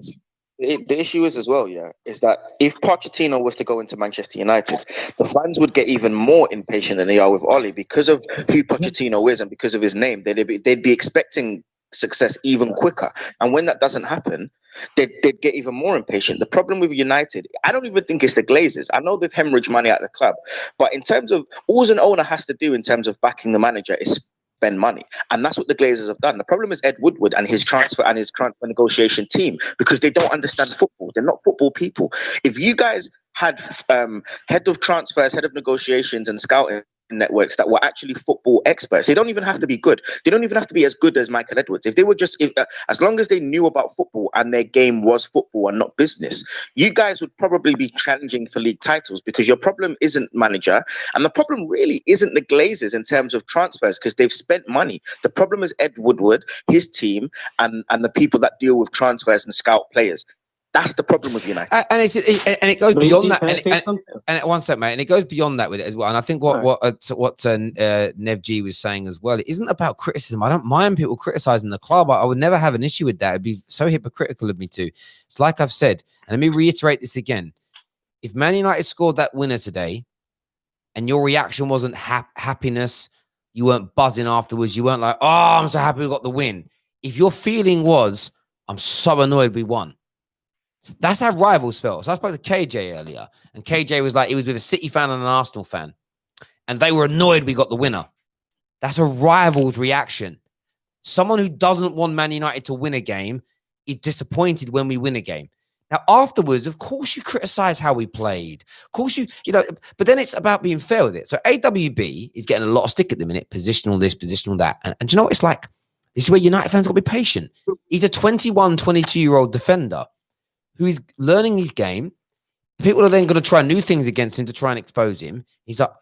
Speaker 4: The issue is as well, is that if Pochettino was to go into Manchester United, the fans would get even more impatient than they are with Ole because of who Pochettino is and because of his name. They'd be expecting success even quicker, and when that doesn't happen, they'd get even more impatient. The problem with United, I don't even think it's the Glazers. I know they've hemorrhaged money out of the club, but in terms of all an owner has to do in terms of backing the manager is spend money, and that's what the Glazers have done. The problem is Ed Woodward and his transfer negotiation team, because they don't understand football. They're not football people. If you guys had head of transfers, head of negotiations and scouting networks that were actually football experts, they don't even have to be good. They don't even have to be as good as Michael Edwards. If they were just as long as they knew about football and their game was football and not business, you guys would probably be challenging for league titles, because your problem isn't manager, and the problem really isn't the Glazers in terms of transfers, because they've spent money. The problem is Ed Woodward, his team, and the people that deal with transfers and scout players. That's the problem with United.
Speaker 1: And it goes beyond that.
Speaker 3: Can I say something?
Speaker 1: And one sec, mate. And it goes beyond that with it as well. And I think what Nev G was saying as well, it isn't about criticism. I don't mind people criticizing the club. I would never have an issue with that. It'd be so hypocritical of me to. It's like I've said, and let me reiterate this again. If Man United scored that winner today, and your reaction wasn't happiness, you weren't buzzing afterwards, you weren't like, oh, I'm so happy we got the win. If your feeling was, I'm so annoyed we won. That's how rivals felt. So I spoke to KJ earlier, and KJ was like, he was with a City fan and an Arsenal fan, and they were annoyed we got the winner. That's a rival's reaction. Someone who doesn't want Man United to win a game is disappointed when we win a game. Now, afterwards, of course, you criticize how we played. Of course, but then it's about being fair with it. So AWB is getting a lot of stick at the minute, positional this, positional that. And do you know what it's like? This is where United fans got to be patient. He's a 21, 22-year-old defender who is learning his game. People are then going to try new things against him to try and expose him.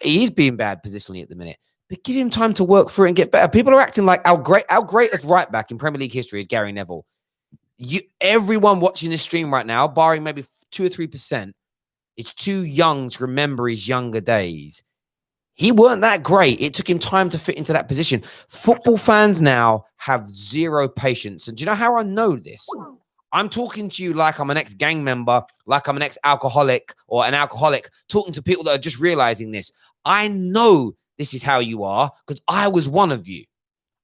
Speaker 1: He's being bad positionally at the minute, but give him time to work through it and get better. People are acting like our greatest right back in Premier League history is Gary Neville. Everyone watching this stream right now, barring maybe 2 or 3%, it's too young to remember his younger days. He weren't that great. It took him time to fit into that position. Football fans now have zero patience. And do you know how I know this? I'm talking to you like I'm an ex-gang member, like I'm an ex-alcoholic or an alcoholic, talking to people that are just realizing this. I know this is how you are because I was one of you.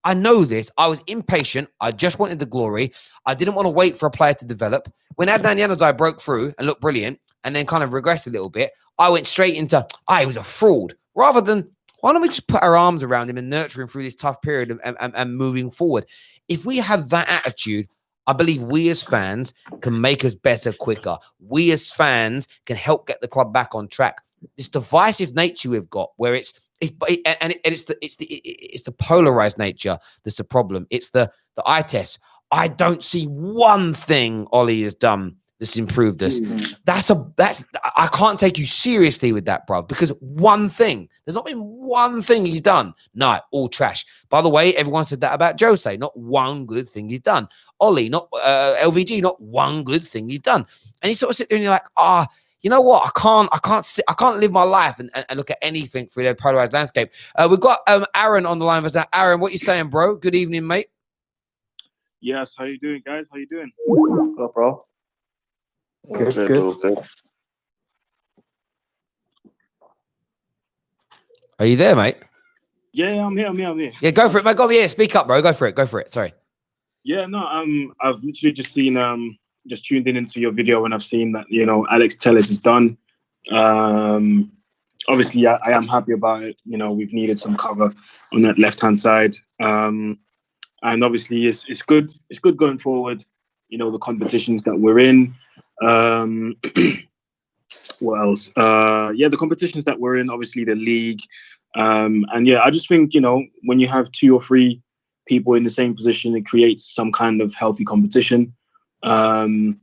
Speaker 1: I know this. I was impatient. I just wanted the glory. I didn't want to wait for a player to develop. When Adnan Januzaj broke through and looked brilliant and then kind of regressed a little bit, I went straight into, he was a fraud. Rather than, why don't we just put our arms around him and nurture him through this tough period and moving forward? If we have that attitude, I believe we as fans can make us better quicker. We as fans can help get the club back on track. This divisive nature we've got, where it's the polarized nature that's the problem. It's the eye test. I don't see one thing Ollie has done that's improved us. I can't take you seriously with that, bro, because one thing, there's not been one thing he's done. No, all trash. By the way, everyone said that about Jose. Not one good thing he's done. Ollie, not LVG, not one good thing he's done. And you sort of sit there and you're like, you know what? I can't live my life and look at anything through their polarized landscape. We've got Aaron on the line with us. Aaron, what you saying, bro? Good evening, mate.
Speaker 7: Yes, how you doing, guys? How you doing?
Speaker 5: Good, bro.
Speaker 4: Good.
Speaker 1: Are you there, mate?
Speaker 7: Yeah, I'm here.
Speaker 1: Yeah, go for it, mate. Go, yeah, speak up, bro. Go for it. Sorry.
Speaker 7: Yeah, no, I've literally just seen, just tuned in into your video, and I've seen that, Alex Telles is done. Obviously, I am happy about it. We've needed some cover on that left-hand side. And obviously, it's good. It's good going forward. The competitions that we're in. What else? The competitions that we're in. Obviously, the league. And yeah, I just think when you have 2 or 3 people in the same position, it creates some kind of healthy competition. I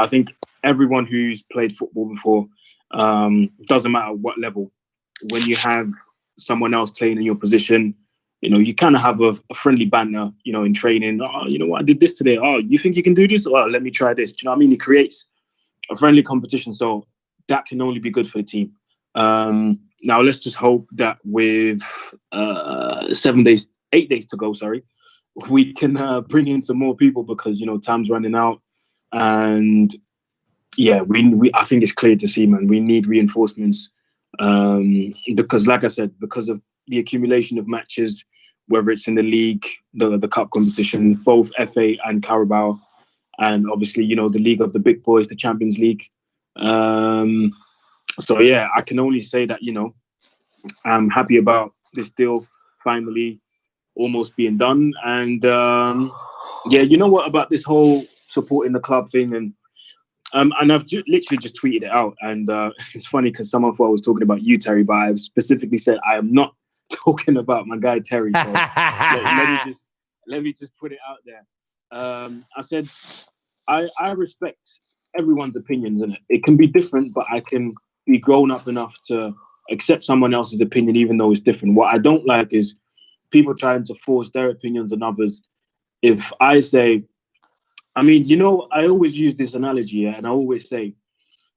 Speaker 7: think everyone who's played football before, doesn't matter what level, when you have someone else playing in your position, you kind of have a friendly banter, in training. Oh, you know what? I did this today. Oh, you think you can do this? Oh, let me try this. Do you know what I mean? It creates a friendly competition. So that can only be good for the team. Now let's just hope that with 8 days to go, we can bring in some more people, because, time's running out. And yeah, I think it's clear to see, man, we need reinforcements. Because like I said, because of the accumulation of matches, whether it's in the league, the cup competition, both FA and Carabao, and obviously, the league of the big boys, the Champions League. So yeah, I can only say that, I'm happy about this deal finally almost being done. And you know what about this whole supporting the club thing, and I've literally just tweeted it out. And it's funny because someone thought I was talking about you, Terry, but I've specifically said I am not talking about my guy Terry. So let me just put it out there. I said I respect everyone's opinions in it. It can be different, but I can be grown up enough to accept someone else's opinion, even though it's different. What I don't like is people trying to force their opinions on others. If I say, I always use this analogy, and I always say,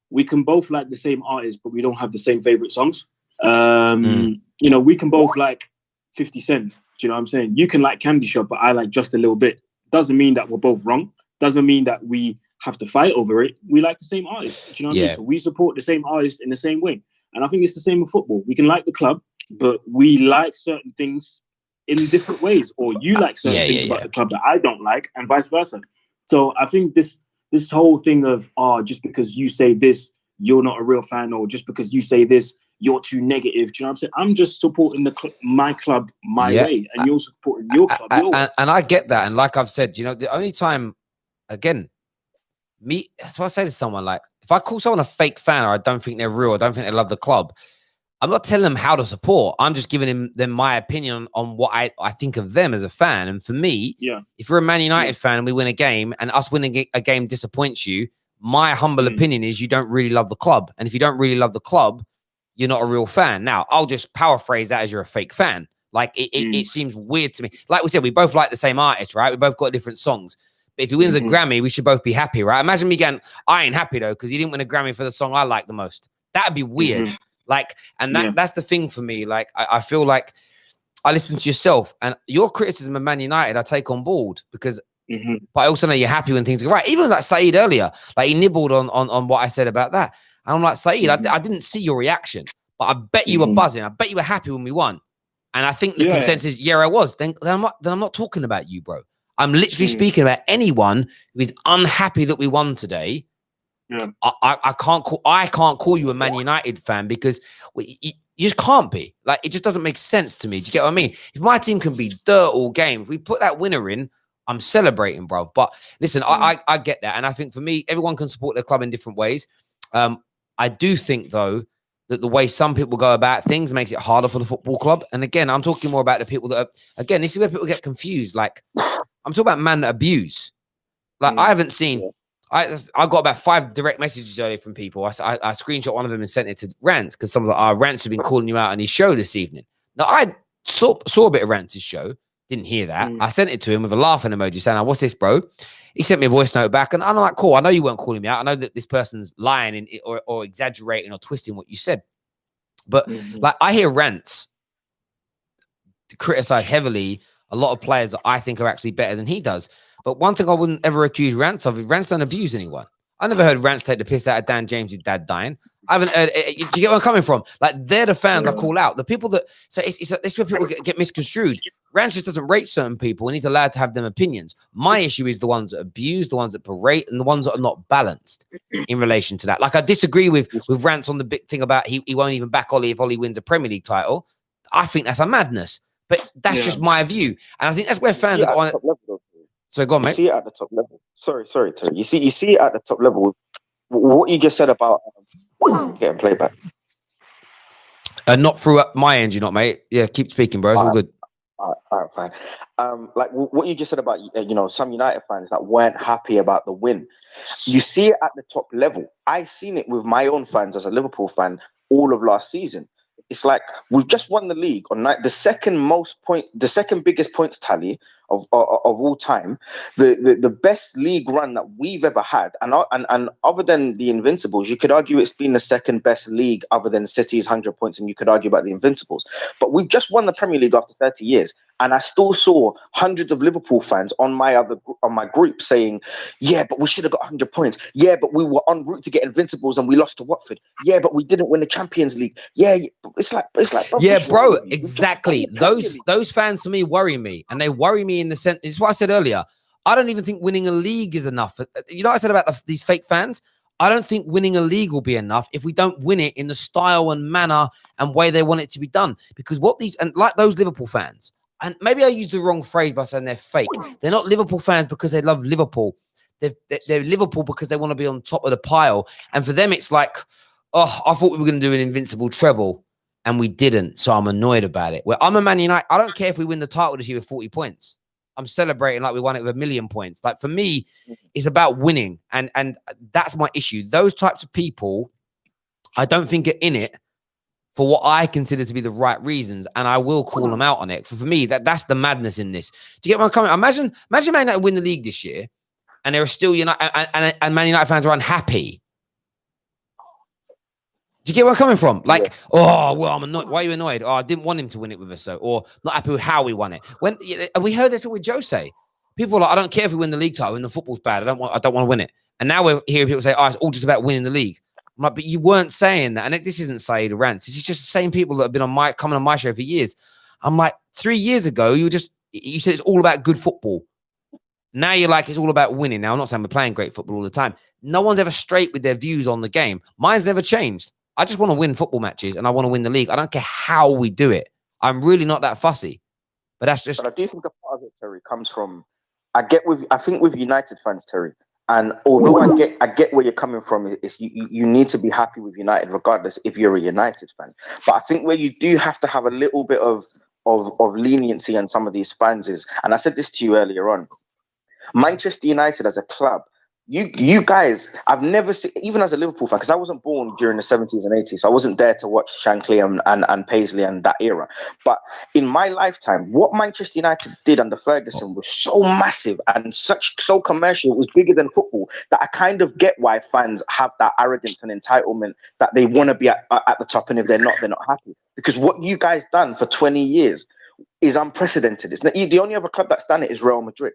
Speaker 7: we can both like the same artist, but we don't have the same favorite songs. We can both like 50 Cent. Do you know what I'm saying? You can like Candy Shop, but I like Just a Little Bit. Doesn't mean that we're both wrong. Doesn't mean that we have to fight over it. We like the same artist. Do you know what I mean? So we support the same artist in the same way. And I think it's the same with football. We can like the club, but we like certain things in different ways. Or you like certain things about the club that I don't like, and vice versa. So I think this whole thing of, just because you say this, you're not a real fan, or just because you say this, you're too negative. Do you know what I'm saying? I'm just supporting my club my way, and you're supporting your club your way.
Speaker 1: And I get that. And like I've said, the only time, again, that's what I say to someone, like, if I call someone a fake fan, or I don't think they're real, I don't think they love the club, I'm not telling them how to support. I'm just giving them my opinion on what I think of them as a fan. And for me, if you're a Man United fan and we win a game, and us winning a game disappoints you, my humble opinion is you don't really love the club. And if you don't really love the club, you're not a real fan. Now, I'll just paraphrase that as you're a fake fan. Like, it seems weird to me. Like we said, we both like the same artist, right? We both got different songs. But if he wins a Grammy, we should both be happy, right? Imagine me going, I ain't happy, though, because he didn't win a Grammy for the song I like the most. That'd be weird. Like, and that's the thing for me. Like, I feel like I listen to yourself, and your criticism of Man United, I take on board, because but I also know you're happy when things go right. Even like Saeed earlier, like he nibbled on what I said about that. And I'm like, Saeed, I didn't see your reaction, but I bet you were buzzing. I bet you were happy when we won. And I think the consensus, I was. Then I'm not talking about you, bro. I'm literally speaking about anyone who is unhappy that we won today.
Speaker 7: Yeah.
Speaker 1: I can't call you a Man United fan, because you just can't be. Like, it just doesn't make sense to me. Do you get what I mean? If my team can be dirt all game, if we put that winner in, I'm celebrating, bro. But listen, I get that. And I think for me, everyone can support their club in different ways. I do think, though, that the way some people go about things makes it harder for the football club. And again, I'm talking more about the people that are, again, this is where people get confused. Like, I'm talking about man that abuse. Like, I haven't seen, I got about 5 direct messages earlier from people. I screenshot one of them and sent it to Rants because some of our Rants have been calling you out on his show this evening. Now, I saw a bit of Rants' show, didn't hear that. I sent it to him with a laughing emoji saying, what's this, bro? He sent me a voice note back, and I'm like, cool, I know you weren't calling me out. I know that this person's lying or exaggerating or twisting what you said. But like, I hear Rants criticize heavily a lot of players that I think are actually better than he does. But one thing I wouldn't ever accuse Rants of is Rants don't abuse anyone. I never heard Rants take the piss out of Dan James' dad dying. I haven't heard. Do you get where I'm coming from? Like, they're the fans I call out. The people that so this is where people get misconstrued. Rants just doesn't rate certain people, and he's allowed to have them opinions. My issue is the ones that abuse, the ones that berate, and the ones that are not balanced in relation to that. Like, I disagree with Rants on the big thing about he won't even back Ollie if Ollie wins a Premier League title. I think that's a madness, but that's just my view, and I think that's where fans are on. So go on, mate.
Speaker 4: You see it at the top level. Sorry, Terry. You see it at the top level. What you just said about getting playback.
Speaker 1: Not through my end, you not, mate. Yeah, keep speaking, bro. It's all good.
Speaker 4: All right, fine. Like what you just said about some United fans that weren't happy about the win. You see it at the top level. I seen it with my own fans as a Liverpool fan all of last season. It's like we've just won the league on the second biggest points tally of all time, the best league run that we've ever had, and other than the Invincibles, you could argue it's been the second best league other than City's 100 points, and you could argue about the Invincibles. But we've just won the Premier League after 30 years, and I still saw hundreds of Liverpool fans on my group saying, "Yeah, but we should have got 100 points. Yeah, but we were en route to get Invincibles and we lost to Watford. Yeah, but we didn't win the Champions League. Yeah, it's like, bro,
Speaker 1: yeah, bro, exactly. Those fans to me worry me, and they worry me in the sense. It's what I said earlier. I don't even think winning a league is enough. You know what I said about these fake fans? I don't think winning a league will be enough if we don't win it in the style and manner and way they want it to be done. Because like those Liverpool fans, and maybe I used the wrong phrase by saying they're fake. They're not Liverpool fans because they love Liverpool. They're Liverpool because they want to be on top of the pile. And for them, it's like, oh, I thought we were going to do an invincible treble, and we didn't. So I'm annoyed about it. Well, I'm a Man United. I don't care if we win the title this year with 40 points. I'm celebrating like we won it with 1,000,000 points. Like, for me, it's about winning. And that's my issue. Those types of people, I don't think are in it for what I consider to be the right reasons. And I will call them out on it. For me, that's the madness in this. Do you get where I'm coming? Imagine Man United win the league this year and there are still and Man United fans are unhappy. Do you get where I'm coming from? Like, oh, well, I'm annoyed. Why are you annoyed? Oh, I didn't want him to win it with us, so, or not happy with how we won it. When we heard this all with Jose, people are like, I don't care if we win the league title, when the football's bad. I don't want to win it. And now we're hearing people say, oh, it's all just about winning the league. I'm like, but you weren't saying that. And this isn't Saeed or Rants. This is just the same people that have been coming on my show for years. I'm like, 3 years ago, you said it's all about good football. Now you're like, it's all about winning. Now, I'm not saying we're playing great football all the time. No one's ever straight with their views on the game. Mine's never changed. I just want to win football matches and I want to win the league. I don't care how we do it. I'm really not that fussy. But that's just.
Speaker 4: But I do think a part of it, Terry, comes from. I think with United fans, Terry, and although I get where you're coming from, is you need to be happy with United regardless if you're a United fan. But I think where you do have to have a little bit of leniency on some of these fans is, and I said this to you earlier on, Manchester United as a club. You guys, I've never seen, even as a Liverpool fan, because I wasn't born during the 70s and 80s, so I wasn't there to watch Shankly and Paisley and that era. But in my lifetime, what Manchester United did under Ferguson was so massive and so commercial, it was bigger than football, that I kind of get why fans have that arrogance and entitlement that they want to be at the top, and if they're not happy. Because what you guys done for 20 years is unprecedented. It's not, the only other club that's done it is Real Madrid.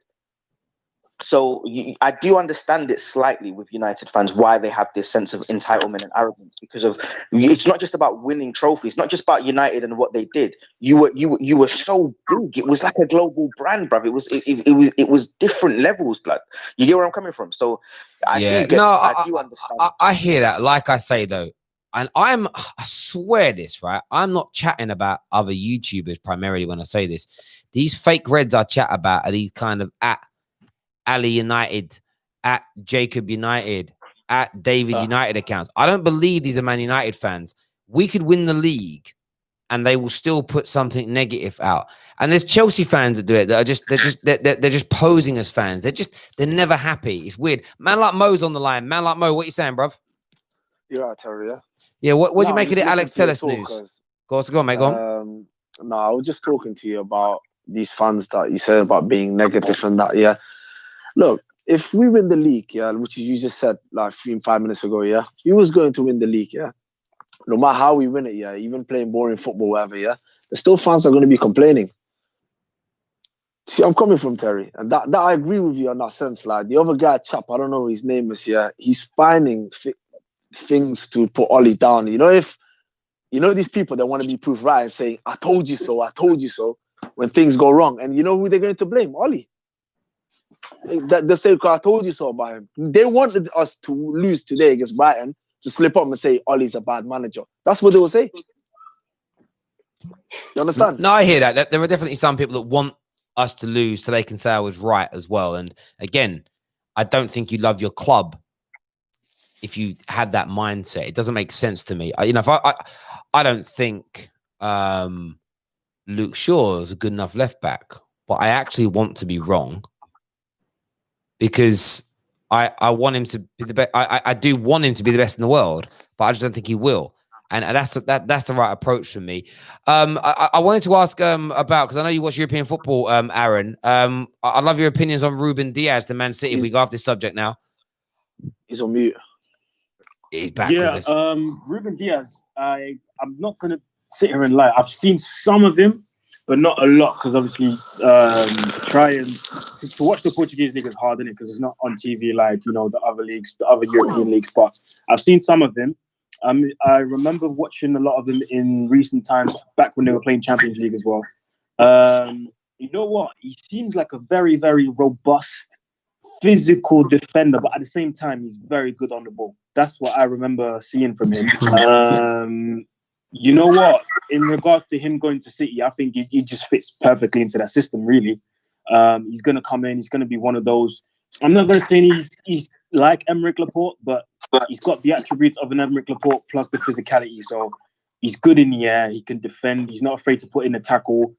Speaker 4: So I do understand it slightly with United fans, why they have this sense of entitlement and arrogance, because it's not just about winning trophies, not just about United and what they did. You were so big. It was like a global brand, bruv. It was different levels, blood. You get where I'm coming from? So I do understand.
Speaker 1: I hear that. Like I say though, and I swear this, right? I'm not chatting about other YouTubers primarily when I say this. These fake Reds I chat about are these kind of Ali United, at Jacob United, at David United accounts. I don't believe these are Man United fans. We could win the league and they will still put something negative out. And there's Chelsea fans that do it that are they're just posing as fans. They're never happy. It's weird. Man like Mo's on the line. Man like Mo, what you saying, bruv?
Speaker 8: You're right, Terry. Yeah.
Speaker 1: Yeah, what do you make of it,
Speaker 8: just
Speaker 1: Alex
Speaker 8: listening to
Speaker 1: Telles
Speaker 8: your
Speaker 1: news? Go on, mate, go on.
Speaker 8: No, I was just talking to you about these fans that you said about being negative and that. Yeah. Look, if we win the league, yeah, which you just said like 5 minutes ago, yeah, if we was going to win the league, yeah, no matter how we win it, yeah, even playing boring football, whatever, yeah, there's still fans that are going to be complaining. See, I'm coming from Terry, and that I agree with you on that sense. Like the other guy, chap, I don't know his name is, yeah, he's finding things to put Ollie down. You know, if you know these people that want to be proved right and saying, "I told you so, I told you so," when things go wrong, and you know who they're going to blame? Ollie. They say, "I told you so" about him. They wanted us to lose today against Brighton to slip up and say Ollie's a bad manager. That's what they will say. You understand?
Speaker 1: No, I hear that. There are definitely some people that want us to lose so they can say I was right as well. And again, I don't think you love your club if you had that mindset. It doesn't make sense to me. If I don't think Luke Shaw is a good enough left back, but I actually want to be wrong because I want him to be the best. I do want him to be the best in the world, but I just don't think he will. And that's the right approach for me. I wanted to ask about, because I know you watch European football, Aaron. I love your opinions on Ruben Diaz, the Man City. We go off this subject now.
Speaker 8: He's on mute.
Speaker 1: He's back
Speaker 7: Yeah,
Speaker 1: with us.
Speaker 7: Ruben Diaz. I'm not gonna sit here and lie. I've seen some of him, but not a lot, because obviously try and to watch the Portuguese league is hard, isn't it? Because it's not on TV like the other leagues, the other European leagues. But I've seen some of him. I remember watching a lot of them in recent times, back when they were playing Champions League as well. You know what? He seems like a very, very robust, physical defender, but at the same time, he's very good on the ball. That's what I remember seeing from him. You know what? In regards to him going to City, I think he just fits perfectly into that system, really. He's going to come in. He's going to be one of those. I'm not going to say he's like Emerick Laporte, but he's got the attributes of an Emerick Laporte plus the physicality. So he's good in the air. He can defend. He's not afraid to put in a tackle.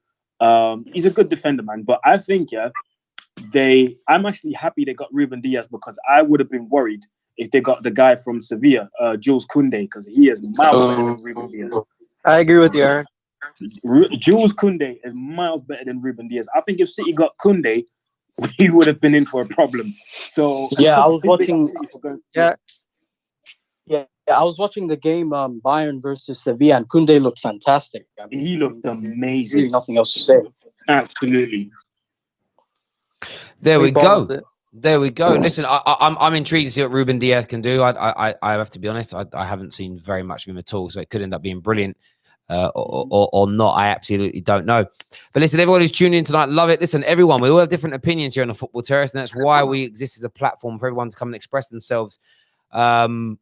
Speaker 7: He's a good defender, man. But I think, I'm actually happy they got Ruben Diaz, because I would have been worried if they got the guy from Sevilla, Jules Koundé, because he is miles better than Ruben Diaz.
Speaker 2: I agree with you, Aaron.
Speaker 7: Jules Koundé is miles better than Ruben Diaz. I think if City got Koundé, we would have been in for a problem. So
Speaker 9: yeah, I was watching. I was watching the game Bayern versus Sevilla, and Koundé looked fantastic. I mean,
Speaker 7: he looked amazing.
Speaker 9: Really, nothing else to say.
Speaker 7: Absolutely.
Speaker 1: There we go. There we go. Listen, I'm intrigued to see what Ruben Diaz can do. I have to be honest. I haven't seen very much of him at all, so it could end up being brilliant or not. I absolutely don't know. But listen, everyone who's tuning in tonight, love it. Listen, everyone, we all have different opinions here on the Football Terrace, and that's why we exist as a platform for everyone to come and express themselves about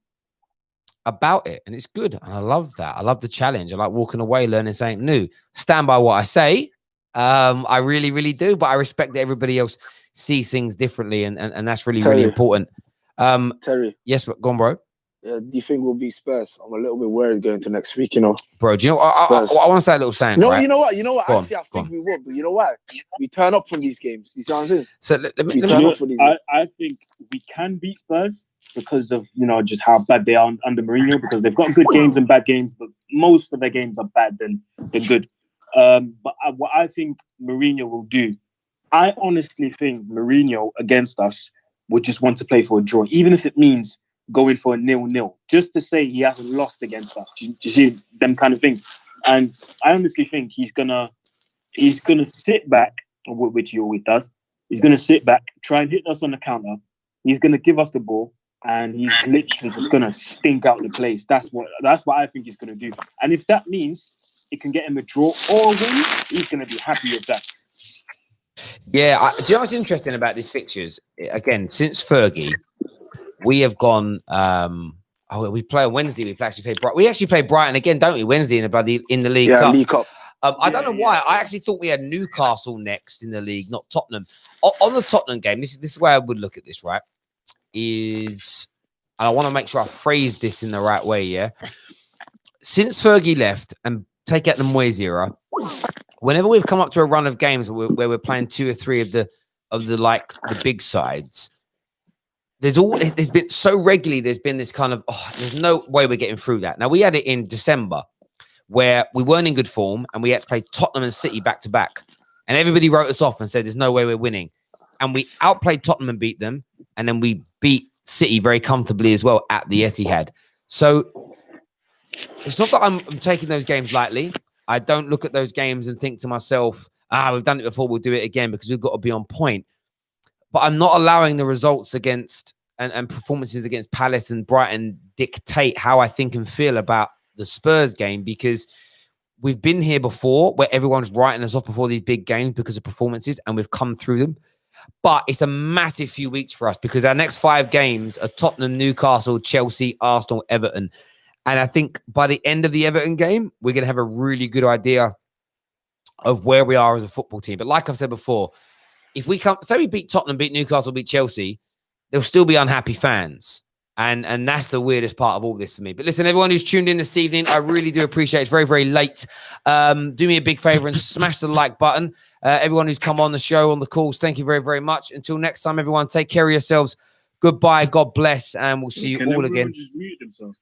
Speaker 1: it. And it's good, and I love that. I love the challenge. I like walking away learning something new. Stand by what I say. I really, really do. But I respect that everybody else sees things differently, and that's really, really important.
Speaker 8: Terry.
Speaker 1: Yes, but go on, bro.
Speaker 8: Do you think we'll be Spurs? I'm a little bit worried going to next week,
Speaker 1: Bro, do you know I want to say a little saying,
Speaker 8: No,
Speaker 1: right?
Speaker 8: you know what? Actually, I think we will. But you know what? We turn up from these games. You see what I'm saying?
Speaker 1: So let me
Speaker 7: turn up for these games. I think we can beat Spurs because of, just how bad they are under Mourinho, because they've got good games and bad games, but most of their games are bad than good. But what I think Mourinho will do, I honestly think Mourinho against us would just want to play for a draw, even if it means going for a 0-0, just to say he hasn't lost against us. Do you see them kind of things? And I honestly think he's gonna sit back, which he always does. He's gonna sit back, try and hit us on the counter. He's gonna give us the ball, and he's literally just gonna stink out the place. That's what I think he's gonna do. And if that means it can get him a draw or a win, he's gonna be happy with that.
Speaker 1: Yeah, do you know what's interesting about these fixtures? Again, since Fergie, we have gone. We play on Wednesday. We actually play Brighton again, don't we? Wednesday in the League Cup.
Speaker 8: League Cup.
Speaker 1: I don't know why. I actually thought we had Newcastle next in the league, not Tottenham. On the Tottenham game, this is the way I would look at this, right? And I want to make sure I phrase this in the right way, yeah? Since Fergie left and take out the Moyes era, whenever we've come up to a run of games where we're playing 2 or 3 of the big sides, there's been so regularly, there's been this kind of, there's no way we're getting through that. Now, we had it in December where we weren't in good form and we had to play Tottenham and City back to back. And everybody wrote us off and said, there's no way we're winning. And we outplayed Tottenham and beat them. And then we beat City very comfortably as well at the Etihad. So it's not that I'm taking those games lightly. I don't look at those games and think to myself, we've done it before, we'll do it again, because we've got to be on point. But I'm not allowing the results against and performances against Palace and Brighton dictate how I think and feel about the Spurs game, because we've been here before where everyone's writing us off before these big games because of performances, and we've come through them. But it's a massive few weeks for us because our next 5 games are Tottenham, Newcastle, Chelsea, Arsenal, Everton. And I think by the end of the Everton game, we're going to have a really good idea of where we are as a football team. But like I've said before, if we say we beat Tottenham, beat Newcastle, beat Chelsea, there'll still be unhappy fans. And that's the weirdest part of all this to me. But listen, everyone who's tuned in this evening, I really do appreciate it. It's very, very late. Do me a big favor and smash the like button. Everyone who's come on the show, on the calls, thank you very, very much. Until next time, everyone, take care of yourselves. Goodbye. God bless. And we'll see you all again.
Speaker 7: Just mute themselves?